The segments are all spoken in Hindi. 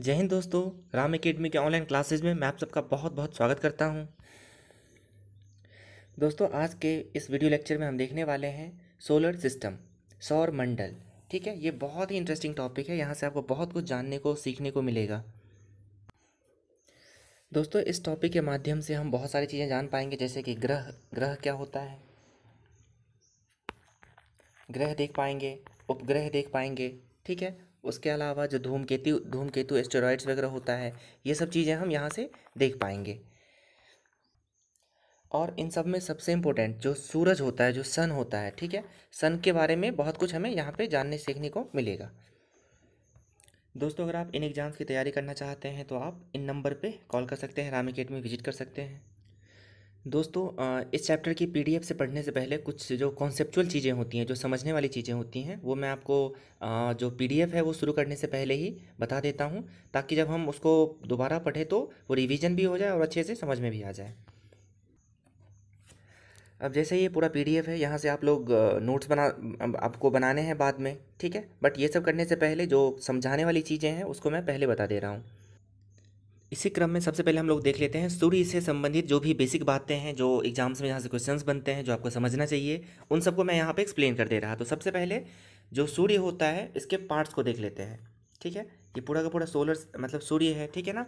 जय हिंद दोस्तों। राम एकेडमी के ऑनलाइन क्लासेज में मैं आप सबका बहुत बहुत स्वागत करता हूं। दोस्तों, आज के इस वीडियो लेक्चर में हम देखने वाले हैं सोलर सिस्टम, सौर मंडल। ठीक है, ये बहुत ही इंटरेस्टिंग टॉपिक है। यहाँ से आपको बहुत कुछ जानने को सीखने को मिलेगा। दोस्तों, इस टॉपिक के माध्यम से हम बहुत सारी चीज़ें जान पाएंगे, जैसे कि ग्रह ग्रह क्या होता है, ग्रह देख पाएंगे, उपग्रह देख पाएंगे। ठीक है, उसके अलावा जो धूमकेतु धूमकेतु एस्टेरॉइड्स वगैरह होता है, ये सब चीज़ें हम यहाँ से देख पाएंगे। और इन सब में सबसे इम्पोर्टेंट जो सूरज होता है, जो सन होता है, ठीक है, सन के बारे में बहुत कुछ हमें यहाँ पे जानने सीखने को मिलेगा। दोस्तों, अगर आप इन एग्ज़ाम्स की तैयारी करना चाहते हैं तो आप इन नंबर पे कॉल कर सकते हैं, राम एकेडमी विजिट कर सकते हैं। दोस्तों, इस चैप्टर की पीडीएफ से पढ़ने से पहले कुछ जो कॉन्सेप्चुअल चीज़ें होती हैं, जो समझने वाली चीज़ें होती हैं, वो मैं आपको जो पीडीएफ है वो शुरू करने से पहले ही बता देता हूँ, ताकि जब हम उसको दोबारा पढ़ें तो वो रिवीजन भी हो जाए और अच्छे से समझ में भी आ जाए। अब जैसे ये पूरा पीडीएफ है, यहाँ से आप लोग नोट्स आपको बनाने हैं बाद में, ठीक है। बट ये सब करने से पहले जो समझाने वाली चीज़ें हैं उसको मैं पहले बता दे रहा हूँ। इसी क्रम में सबसे पहले हम लोग देख लेते हैं सूर्य से संबंधित जो भी बेसिक बातें हैं, जो एग्जाम्स में यहाँ से क्वेश्चंस बनते हैं, जो आपको समझना चाहिए, उन सबको मैं यहाँ पे एक्सप्लेन कर दे रहा। तो सबसे पहले जो सूर्य होता है, इसके पार्ट्स को देख लेते हैं। ठीक है, ये पूरा का पूरा सोलर मतलब सूर्य है, ठीक है ना।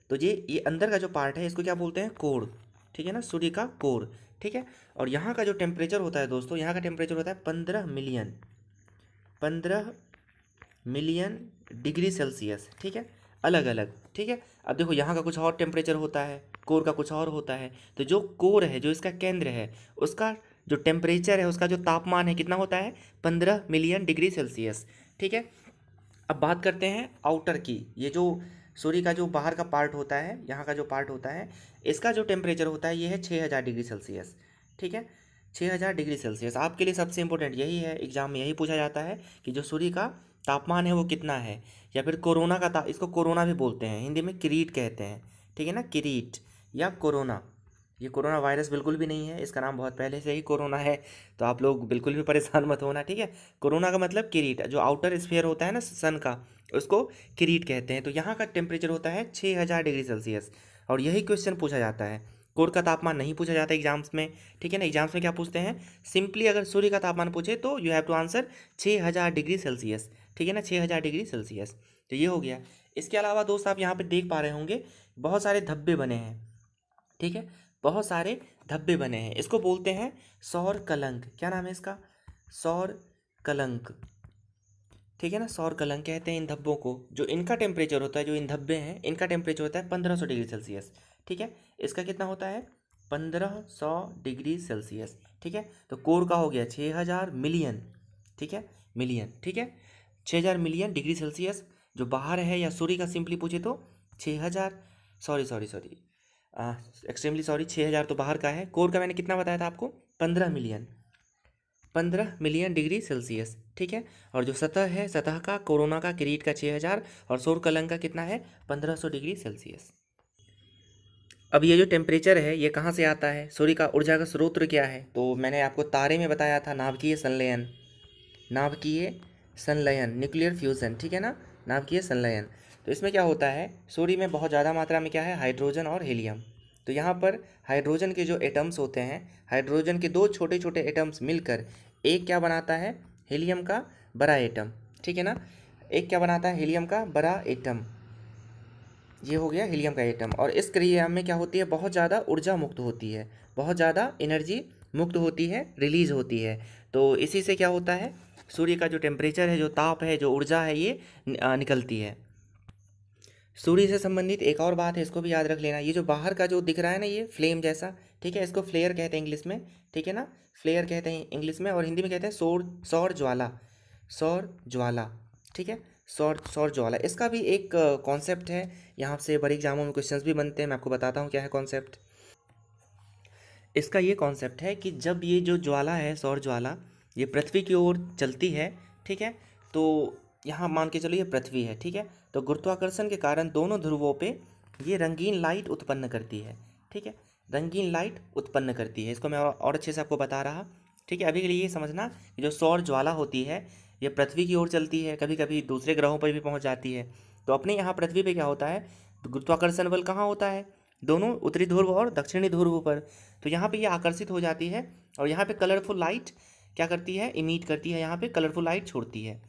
तो ये अंदर का जो पार्ट है, इसको क्या बोलते हैं, कोर। ठीक है ना, सूर्य का कोर। ठीक है, और यहाँ का जो टेम्परेचर होता है दोस्तों, यहाँ का टेम्परेचर होता है 15 मिलियन डिग्री सेल्सियस। ठीक है, अलग अलग। ठीक है, अब देखो यहाँ का कुछ और टेम्परेचर होता है, कोर का कुछ और होता है। तो जो कोर है, जो इसका केंद्र है, उसका जो टेम्परेचर है, उसका जो तापमान है, कितना होता है, 15 मिलियन डिग्री सेल्सियस। ठीक है, अब बात करते हैं आउटर की। ये जो सूर्य का जो बाहर का पार्ट होता है, यहाँ का जो पार्ट होता है, इसका जो टेम्परेचर होता है, ये है 6000 डिग्री सेल्सियस। ठीक है, 6000 डिग्री सेल्सियस। आपके लिए सबसे इंपॉर्टेंट यही है, एग्जाम में यही पूछा जाता है कि जो सूर्य का तापमान है वो कितना है, या फिर कोरोना का इसको कोरोना भी बोलते हैं, हिंदी में किरीट कहते हैं। ठीक है ना, किरीट या कोरोना। ये कोरोना वायरस बिल्कुल भी नहीं है, इसका नाम बहुत पहले से ही कोरोना है, तो आप लोग बिल्कुल भी परेशान मत होना। ठीक है, कोरोना का मतलब किरीट, जो आउटर स्फीयर होता है ना सन का, उसको किरीट कहते हैं। तो यहाँ का टेम्परेचर होता है 6000 डिग्री सेल्सियस, और यही क्वेश्चन पूछा जाता है। कोर का तापमान नहीं पूछा जाता एग्जाम्स में। ठीक है ना, एग्जाम्स में क्या पूछते हैं, सिंपली अगर सूर्य का तापमान पूछे तो you have to answer 6000 degree Celsius. ठीक है ना, 6000 डिग्री सेल्सियस। तो ये हो गया। इसके अलावा दोस्त आप यहाँ पे देख पा रहे होंगे बहुत सारे धब्बे बने हैं। ठीक है, बहुत सारे धब्बे बने हैं, इसको बोलते हैं सौर कलंक। क्या नाम है इसका, सौर कलंक। ठीक है ना, सौर कलंक कहते हैं इन धब्बों को। जो इनका टेम्परेचर होता है, जो इन धब्बे हैं, इनका टेम्परेचर होता है 1500 डिग्री सेल्सियस। ठीक है, इसका कितना होता है, 1500 डिग्री सेल्सियस। ठीक है, तो कोर का हो गया 6000 मिलियन। ठीक है, मिलियन। ठीक है, 6000 मिलियन डिग्री सेल्सियस जो बाहर है, या सूर्य का सिंपली पूछे तो 6000, sorry sorry sorry, extremely sorry, 6000 तो बाहर का है। कोर का मैंने कितना बताया था आपको, 15 मिलियन, 15 मिलियन डिग्री सेल्सियस। ठीक है, और जो सतह है, सतह का कोरोना का किरीट का 6000, और सौर कलंक का कितना है, 1500 डिग्री सेल्सियस। अब ये जो टेम्परेचर है, ये कहाँ से आता है, सूर्य का ऊर्जा का स्रोत क्या है, तो मैंने आपको तारे में बताया था, नाभिकीय संलयन, नाभिकीय संलयन, न्यूक्लियर फ्यूजन। ठीक है ना, नाभिकीय संलयन। तो इसमें क्या होता है, सूर्य में बहुत ज़्यादा मात्रा में क्या है, हाइड्रोजन और हीलियम। तो यहाँ पर हाइड्रोजन के जो एटम्स होते हैं, हाइड्रोजन के दो छोटे छोटे एटम्स मिलकर एक क्या बनाता है, हीलियम का बड़ा एटम। ठीक है ना, एक क्या बनाता है, हीलियम का बड़ा एटम। ये हो गया हीलियम का एटम। और इस क्रिया में क्या होती है, बहुत ज़्यादा ऊर्जा मुक्त होती है, बहुत ज़्यादा एनर्जी मुक्त होती है, रिलीज होती है। तो इसी से क्या होता है, सूर्य का जो टेम्परेचर है, जो ताप है, जो ऊर्जा है, ये निकलती है। सूर्य से संबंधित एक और बात है, इसको भी याद रख लेना। ये जो बाहर का जो दिख रहा है ना, ये फ्लेम जैसा, ठीक है, इसको फ्लेयर कहते हैं इंग्लिश में। ठीक है ना, फ्लेयर कहते हैं इंग्लिश में, और हिंदी में कहते हैं सौर सौर ज्वाला, सौर ज्वाला। ठीक है, सौर सौर ज्वाला। इसका भी एक कॉन्सेप्ट है, यहाँ से बड़े एग्जामों में क्वेश्चंस भी बनते हैं। मैं आपको बताता हूँ क्या है कॉन्सेप्ट। इसका ये कॉन्सेप्ट है कि जब ये जो ज्वाला है, सौर ज्वाला, ये पृथ्वी की ओर चलती है, ठीक है, तो यहाँ मान के चलो ये पृथ्वी है, ठीक है, तो गुरुत्वाकर्षण के कारण दोनों ध्रुवों पे ये रंगीन लाइट उत्पन्न करती है। ठीक है, रंगीन लाइट उत्पन्न करती है। इसको मैं और अच्छे से आपको बता रहा। ठीक है, अभी के लिए ये समझना कि जो सौर ज्वाला होती है, ये पृथ्वी की ओर चलती है, कभी कभी दूसरे ग्रहों पर भी पहुँच जाती है। तो अपने यहाँ पृथ्वी पे क्या होता है, तो गुरुत्वाकर्षण बल कहाँ होता है, दोनों उत्तरी ध्रुव और दक्षिणी ध्रुव पर। तो यहाँ पे ये आकर्षित हो जाती है और यहाँ पे कलरफुल लाइट क्या करती है, इमिट करती है, यहाँ पे कलरफुल लाइट छोड़ती है।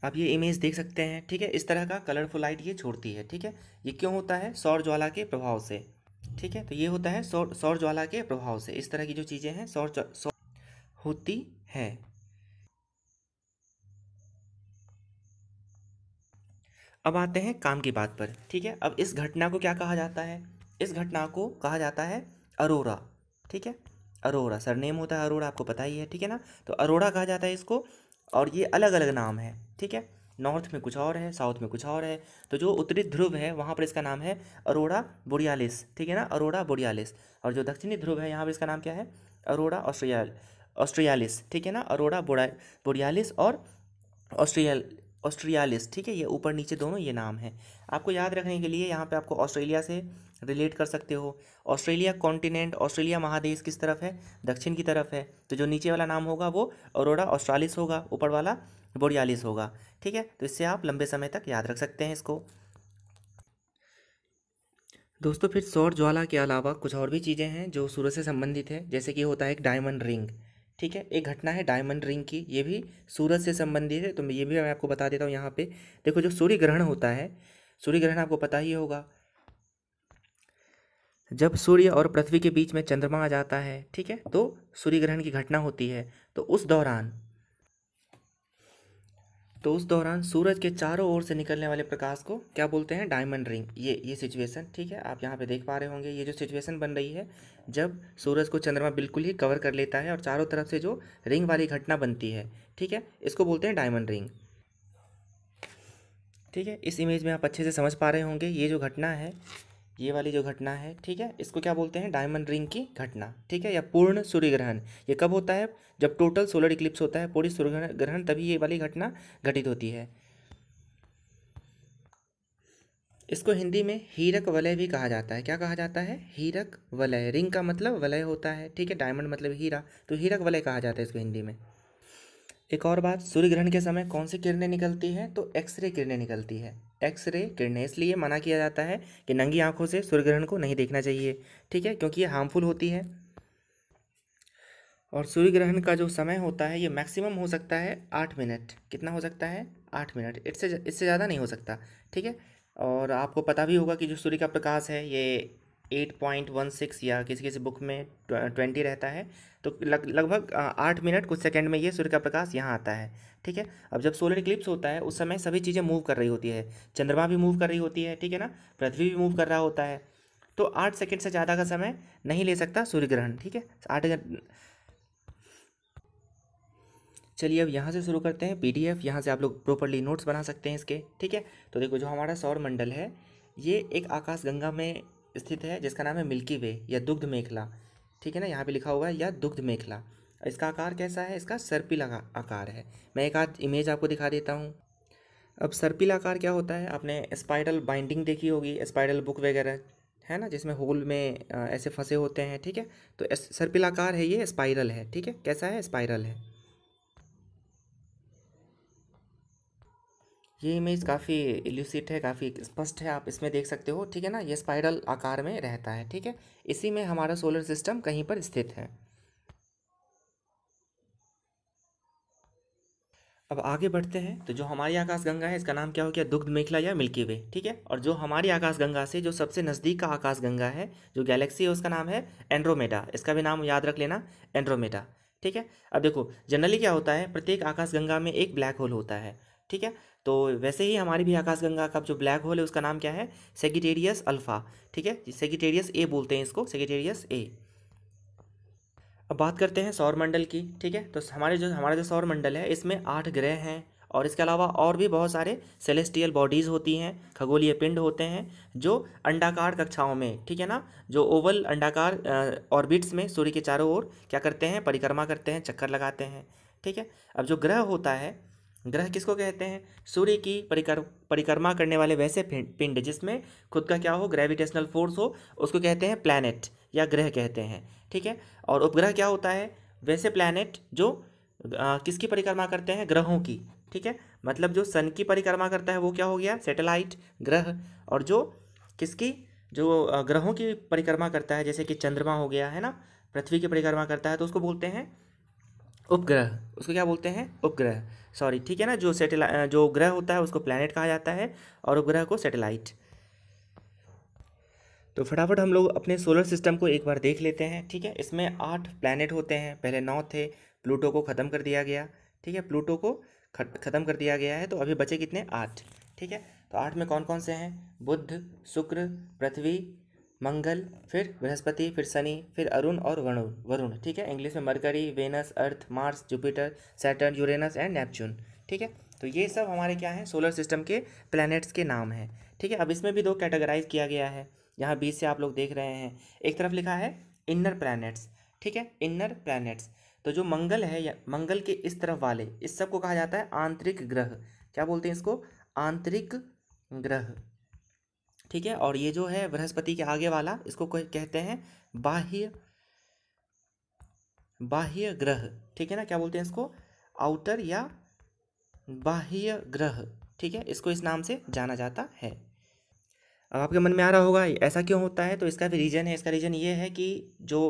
आप ये इमेज देख सकते हैं, ठीक है, इस तरह का कलरफुल लाइट ये छोड़ती है, ठीक है। ये क्यों होता है, सौर ज्वाला के प्रभाव से, ठीक है। तो ये होता है सौर ज्वाला के प्रभाव से, इस तरह की जो चीज़ें हैं सौर होती हैं। अब आते हैं काम की बात पर, ठीक है। अब इस घटना को क्या कहा जाता है, इस घटना को कहा जाता है अरोरा, ठीक है। अरोरा सरनेम होता है अरोरा, आपको पता ही है, ठीक है ना। तो अरोरा कहा जाता है इसको, और ये अलग अलग नाम है, ठीक है। नॉर्थ में कुछ और है, साउथ में कुछ और है। तो जो उत्तरी ध्रुव है वहाँ पर इसका नाम है अरोरा बोरियालिस, ठीक है ना, अरोरा बोरियालिस। और जो दक्षिणी ध्रुव है यहाँ पर इसका नाम क्या है, अरोरा ऑस्ट्रियालिस, ठीक है ना, अरोरा बोरियालिस और ऑस्ट्रियालिस, ठीक है। ये ऊपर नीचे दोनों ये नाम है। आपको याद रखने के लिए यहाँ पे आपको ऑस्ट्रेलिया से रिलेट कर सकते हो। ऑस्ट्रेलिया कॉन्टिनेंट, ऑस्ट्रेलिया महादेश किस तरफ है, दक्षिण की तरफ है। तो जो नीचे वाला नाम होगा वो अरोरा ऑस्ट्रालिस होगा, ऊपर वाला बोरियालिस होगा, ठीक है। तो इससे आप लंबे समय तक याद रख सकते हैं इसको। दोस्तों फिर सौर ज्वाला के अलावा कुछ और भी चीज़ें हैं जो सूरज से संबंधित है, जैसे कि होता है एक डायमंड रिंग, ठीक है। एक घटना है डायमंड रिंग की, ये भी सूरज से संबंधित है। तो ये भी मैं आपको बता देता हूँ। यहाँ पे देखो जो सूर्य ग्रहण होता है, सूर्य ग्रहण आपको पता ही होगा, जब सूर्य और पृथ्वी के बीच में चंद्रमा आ जाता है, ठीक है, तो सूर्य ग्रहण की घटना होती है। तो उस दौरान सूरज के चारों ओर से निकलने वाले प्रकाश को क्या बोलते हैं, डायमंड रिंग। ये सिचुएशन, ठीक है, आप यहाँ पे देख पा रहे होंगे। ये जो सिचुएशन बन रही है जब सूरज को चंद्रमा बिल्कुल ही कवर कर लेता है और चारों तरफ से जो रिंग वाली घटना बनती है, ठीक है, इसको बोलते हैं डायमंड रिंग, ठीक है। इस इमेज में आप अच्छे से समझ पा रहे होंगे ये जो घटना है, ये वाली जो घटना है, ठीक है, इसको क्या बोलते हैं, डायमंड रिंग की घटना, ठीक है, या पूर्ण सूर्य ग्रहण। ये कब होता है, जब टोटल सोलर इक्लिप्स होता है, पूरी सूर्य ग्रहण, तभी ये वाली घटना घटित होती है। इसको हिंदी में हीरक वलय भी कहा जाता है। क्या कहा जाता है, हीरक वलय। रिंग का मतलब वलय होता है, ठीक है, डायमंड मतलब हीरा, तो हीरक वलय कहा जाता है इसको हिंदी में। एक और बात, सूर्य ग्रहण के समय कौन सी किरणें निकलती हैं, तो एक्सरे किरणें निकलती है। एक्सरे किरणें इसलिए मना किया जाता है कि नंगी आंखों से सूर्य ग्रहण को नहीं देखना चाहिए, ठीक है, क्योंकि ये हार्मफुल होती है। और सूर्य ग्रहण का जो समय होता है ये मैक्सिमम हो सकता है 8 मिनट। कितना हो सकता है, 8 मिनट, इससे ज़्यादा नहीं हो सकता, ठीक है। और आपको पता भी होगा कि जो सूर्य का प्रकाश है ये 8.16 या किसी किसी बुक में 20 रहता है। तो लगभग 8 मिनट कुछ सेकंड में ये सूर्य का प्रकाश यहाँ आता है, ठीक है। अब जब सोलर इक्लिप्स होता है उस समय सभी चीज़ें मूव कर रही होती है, चंद्रमा भी मूव कर रही होती है, ठीक है ना, पृथ्वी भी मूव कर रहा होता है। तो 8 सेकंड से ज़्यादा का समय नहीं ले सकता सूर्य ग्रहण, ठीक है। 8। चलिए अब यहाँ से शुरू करते हैं PDF। यहाँ से आप लोग प्रॉपर्ली नोट्स बना सकते हैं इसके, ठीक है। तो देखो जो हमारा सौर मंडल है ये एक आकाशगंगा में स्थित है जिसका नाम है मिल्की वे या दुग्ध मेखला, ठीक है ना, यहाँ पे लिखा हुआ है या दुग्ध मेखला। इसका आकार कैसा है, इसका सर्पिल आकार है। मैं एक आध इमेज आपको दिखा देता हूँ। अब सर्पिल आकार क्या होता है, आपने स्पाइरल बाइंडिंग देखी होगी, स्पाइरल बुक वगैरह है ना, जिसमें होल में ऐसे फंसे होते हैं, ठीक है। तो सर्पिल आकार है, ये स्पाइरल है, ठीक है, कैसा है, स्पाइरल है। ये इमेज काफ़ी इल्यूसिट है, काफ़ी स्पष्ट है, आप इसमें देख सकते हो, ठीक है ना। ये स्पाइरल आकार में रहता है, ठीक है, इसी में हमारा सोलर सिस्टम कहीं पर स्थित है। अब आगे बढ़ते हैं। तो जो हमारी आकाशगंगा है इसका नाम क्या हो गया, दुग्ध मेखला या मिल्की वे, ठीक है। और जो हमारी आकाशगंगा से जो सबसे नज़दीक का आकाशगंगा है, जो गैलेक्सी है, उसका नाम है एंड्रोमेडा। इसका भी नाम याद रख लेना, एंड्रोमेडा, ठीक है। अब देखो जनरली क्या होता है, प्रत्येक आकाशगंगा में एक ब्लैक होल होता है, ठीक है। तो वैसे ही हमारी भी आकाशगंगा का जो ब्लैक होल है उसका नाम क्या है, सेगिटेरियस अल्फा, ठीक है, सेगिटेरियस ए बोलते हैं इसको, सेगिटेरियस ए। अब बात करते हैं सौर मंडल की, ठीक है। तो हमारा जो सौर मंडल है इसमें 8 ग्रह हैं और इसके अलावा और भी बहुत सारे सेलेस्टियल बॉडीज़ होती हैं, खगोलीय पिंड होते हैं जो अंडाकार कक्षाओं में, ठीक है ना, जो ओवल अंडाकार ऑर्बिट्स में सूर्य के चारों ओर क्या करते हैं, परिक्रमा करते हैं, चक्कर लगाते हैं, ठीक है। अब जो ग्रह होता है, ग्रह किसको कहते हैं, सूर्य की परिक्रमा करने वाले वैसे पिंड जिसमें खुद का क्या हो, ग्रेविटेशनल फोर्स हो, उसको कहते हैं प्लैनेट या ग्रह कहते हैं, ठीक है। और उपग्रह क्या होता है, वैसे प्लैनेट जो किसकी परिक्रमा करते हैं, ग्रहों की, ठीक है, मतलब जो सन की परिक्रमा करता है वो क्या हो गया, सैटेलाइट ग्रह। और जो किसकी, जो ग्रहों की परिक्रमा करता है, जैसे कि चंद्रमा हो गया है ना, पृथ्वी की परिक्रमा करता है, तो उसको बोलते हैं उपग्रह। उसको क्या बोलते हैं, उपग्रह। सॉरी, ठीक है ना, जो सैटेलाइट जो ग्रह होता है उसको प्लैनेट कहा जाता है और उपग्रह को सैटेलाइट। तो फटाफट हम लोग अपने सोलर सिस्टम को एक बार देख लेते हैं। ठीक है, इसमें 8 प्लैनेट होते हैं, पहले 9 थे, प्लूटो को ख़त्म कर दिया गया। ठीक है, प्लूटो को ख़त्म कर दिया गया है, तो अभी बचे कितने, 8। ठीक है, तो 8 में कौन कौन से हैं, बुध, शुक्र, पृथ्वी, मंगल, फिर बृहस्पति, फिर शनि, फिर अरुण और वरुण वरुण ठीक है, इंग्लिश में Mercury, Venus, Earth, Mars, Jupiter, Saturn, Uranus and Neptune. ठीक है, तो ये सब हमारे क्या हैं, सोलर सिस्टम के प्लैनेट्स के नाम हैं। ठीक है, अब इसमें भी 2 कैटेगराइज किया गया है, यहाँ बीच से आप लोग देख रहे हैं। एक तरफ लिखा है इनर प्लैनेट्स। ठीक है, इनर प्लैनेट्स, तो जो मंगल है या मंगल के इस तरफ वाले, इस सब को कहा जाता है आंतरिक ग्रह। क्या बोलते हैं इसको, आंतरिक ग्रह। ठीक है, और ये जो है बृहस्पति के आगे वाला, इसको कहते हैं बाह्य बाह्य ग्रह। ठीक है ना, क्या बोलते हैं इसको, आउटर या बाह्य ग्रह। ठीक है, इसको इस नाम से जाना जाता है। अब आपके मन में आ रहा होगा ऐसा क्यों होता है, तो इसका भी रीज़न है। इसका रीज़न ये है कि जो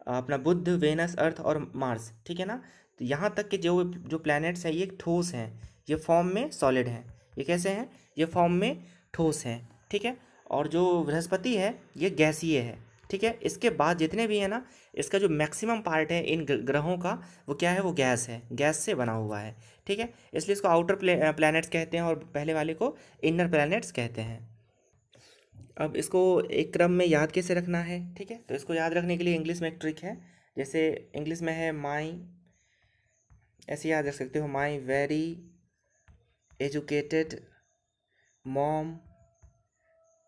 अपना बुध, वेनस, अर्थ और मार्स, ठीक है ना, तो यहाँ तक कि जो प्लैनेट्स हैं ये ठोस हैं, ये फॉर्म में सॉलिड हैं। ये कैसे हैं, ये फॉर्म में ठोस हैं। ठीक है, और जो बृहस्पति है ये गैसीय है। ठीक है, इसके बाद जितने भी हैं ना, इसका जो मैक्सिमम पार्ट है इन ग्रहों का, वो क्या है, वो गैस है, गैस से बना हुआ है। ठीक है, इसलिए इसको आउटर प्लैनेट्स कहते हैं और पहले वाले को इनर प्लैनेट्स कहते हैं। अब इसको एक क्रम में याद कैसे रखना है, ठीक है, तो इसको याद रखने के लिए इंग्लिश में एक ट्रिक है। जैसे इंग्लिश में है माई, ऐसे याद रख सकते हो, my very educated mom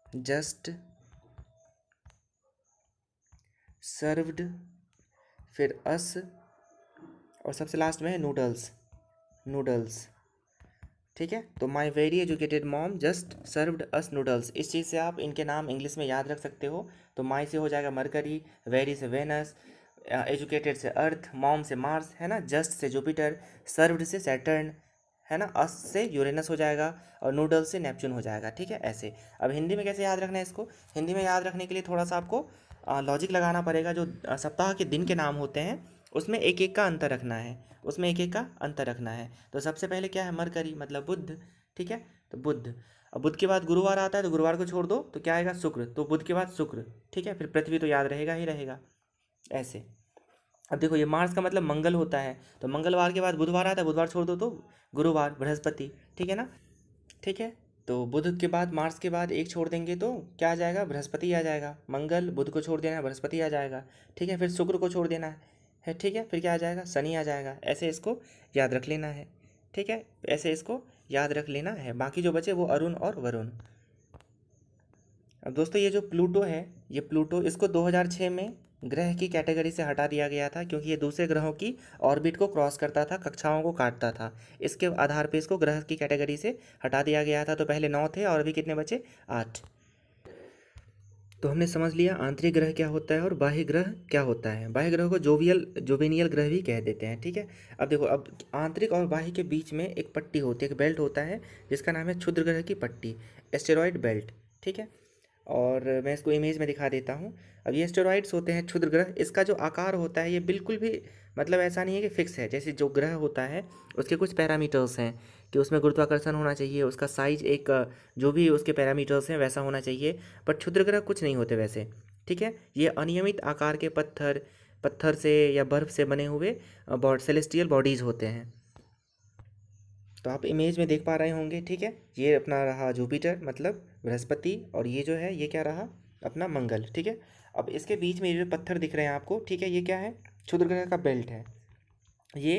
just served, फिर अस, और सबसे लास्ट में है नूडल्स, नूडल्स। ठीक है, तो my very educated mom just served us noodles, इस चीज़ से आप इनके नाम इंग्लिश में याद रख सकते हो। तो माई से हो जाएगा मरकरी, वेरी से वेनस, एजुकेटेड से अर्थ, मॉम से मार्स, है ना, जस्ट से जुपिटर, सर्व्ड से सैटर्न, है ना, अस से यूरेनस हो जाएगा, और नूडल्स से नेपच्यून हो जाएगा। ठीक है, ऐसे। अब हिंदी में कैसे याद रखना है इसको, हिंदी में याद रखने के लिए थोड़ा सा आपको लॉजिक लगाना पड़ेगा। जो सप्ताह के दिन के नाम होते हैं उसमें एक एक का अंतर रखना है, उसमें एक एक का अंतर रखना है। तो सबसे पहले क्या है, मरकरी मतलब बुध। ठीक है, तो बुध। अब बुध के बाद गुरुवार आता है, तो गुरुवार को छोड़ दो तो क्या आएगा, शुक्र, तो बुध के बाद शुक्र। ठीक है, फिर पृथ्वी तो याद रहेगा ही रहेगा, ऐसे। अब देखो ये मार्स का मतलब मंगल होता है, तो मंगलवार के बाद बुधवार आता है, बुधवार छोड़ दो तो गुरुवार, बृहस्पति। ठीक है ना, ठीक है, तो बुध के बाद मार्स के बाद एक छोड़ देंगे तो क्या आ जाएगा, बृहस्पति आ जाएगा। मंगल, बुध को छोड़ देना है, बृहस्पति आ जाएगा। ठीक है, फिर शुक्र को छोड़ देना है। ठीक है, फिर क्या आ जाएगा, शनि आ जाएगा। ऐसे इसको याद रख लेना है। ठीक है, ऐसे इसको याद रख लेना है। बाकी जो बचे वो अरुण और वरुण। अब दोस्तों ये जो प्लूटो है, ये प्लूटो, इसको 2006 में ग्रह की कैटेगरी से हटा दिया गया था, क्योंकि ये दूसरे ग्रहों की ऑर्बिट को क्रॉस करता था, कक्षाओं को काटता था। इसके आधार पे इसको ग्रह की कैटेगरी से हटा दिया गया था। तो पहले 9 थे और अभी कितने बचे, 8। तो हमने समझ लिया आंतरिक ग्रह क्या होता है और बाह्य ग्रह क्या होता है। बाह्य ग्रह को जोवेनियल ग्रह भी कह देते हैं। ठीक है, अब देखो, अब आंतरिक और बाह्य के बीच में एक पट्टी होती है, एक बेल्ट होता है, जिसका नाम है क्षुद्र ग्रह की पट्टी, एस्टेरॉयड बेल्ट। ठीक है, और मैं इसको इमेज में दिखा देता हूँ। अब ये एस्टेरॉइड्स होते हैं क्षुद्र ग्रह, इसका जो आकार होता है ये बिल्कुल भी मतलब ऐसा नहीं है कि फिक्स है। जैसे जो ग्रह होता है उसके कुछ पैरामीटर्स हैं कि उसमें गुरुत्वाकर्षण होना चाहिए, उसका साइज एक जो भी उसके पैरामीटर्स हैं वैसा होना चाहिए। पर क्षुद्र ग्रह कुछ नहीं होते वैसे। ठीक है, ये अनियमित आकार के पत्थर पत्थर से या बर्फ से बने हुए सेलेस्टियल बॉडीज़ होते हैं। तो आप इमेज में देख पा रहे होंगे। ठीक है, ये अपना रहा जुपिटर मतलब बृहस्पति, और ये जो है ये क्या रहा, अपना मंगल। ठीक है, अब इसके बीच में ये जो पत्थर दिख रहे हैं आपको, ठीक है, ये क्या है, क्षुद्र ग्रह का बेल्ट है। ये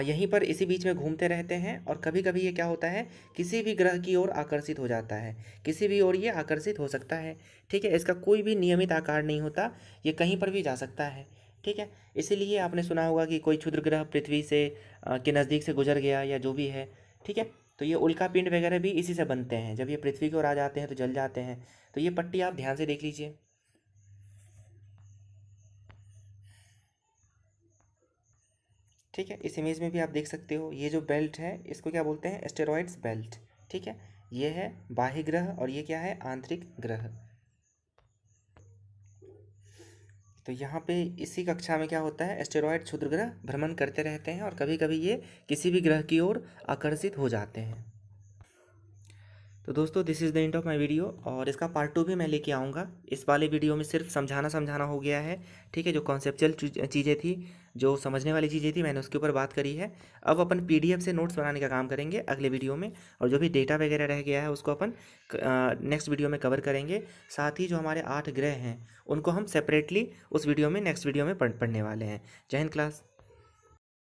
यहीं पर इसी बीच में घूमते रहते हैं, और कभी कभी ये क्या होता है, किसी भी ग्रह की ओर आकर्षित हो जाता है, किसी भी ओर ये आकर्षित हो सकता है। ठीक है, इसका कोई भी नियमित आकार नहीं होता, ये कहीं पर भी जा सकता है। ठीक है, इसीलिए आपने सुना होगा कि कोई क्षुद्र ग्रह पृथ्वी से के नज़दीक से गुजर गया या जो भी है। ठीक है, तो ये उल्का पिंड वगैरह भी इसी से बनते हैं, जब ये पृथ्वी की ओर आ जाते हैं तो जल जाते हैं। तो ये पट्टी आप ध्यान से देख लीजिए। ठीक है, इस इमेज में भी आप देख सकते हो ये जो बेल्ट है इसको क्या बोलते हैं, एस्टेरॉयड्स बेल्ट। ठीक है, ये है बाह्य ग्रह और ये क्या है, आंतरिक ग्रह। तो यहाँ पे इसी कक्षा में क्या होता है, एस्टेरॉयड क्षुद्र ग्रह भ्रमण करते रहते हैं और कभी कभी ये किसी भी ग्रह की ओर आकर्षित हो जाते हैं। तो दोस्तों this is the end of my video, और इसका पार्ट 2 भी मैं लेके आऊँगा। इस वाले वीडियो में सिर्फ समझाना हो गया है। ठीक है, जो कॉन्सेप्चुअल चीज़ें थी, जो समझने वाली चीज़ें थी, मैंने उसके ऊपर बात करी है। अब अपन पीडीएफ से नोट्स बनाने का काम करेंगे अगले वीडियो में, और जो भी डेटा वगैरह रह गया है उसको अपन नेक्स्ट वीडियो में कवर करेंगे। साथ ही जो हमारे 8 ग्रह हैं उनको हम सेपरेटली उस वीडियो में, नेक्स्ट वीडियो में पढ़ने वाले हैं। जय हिंद क्लास।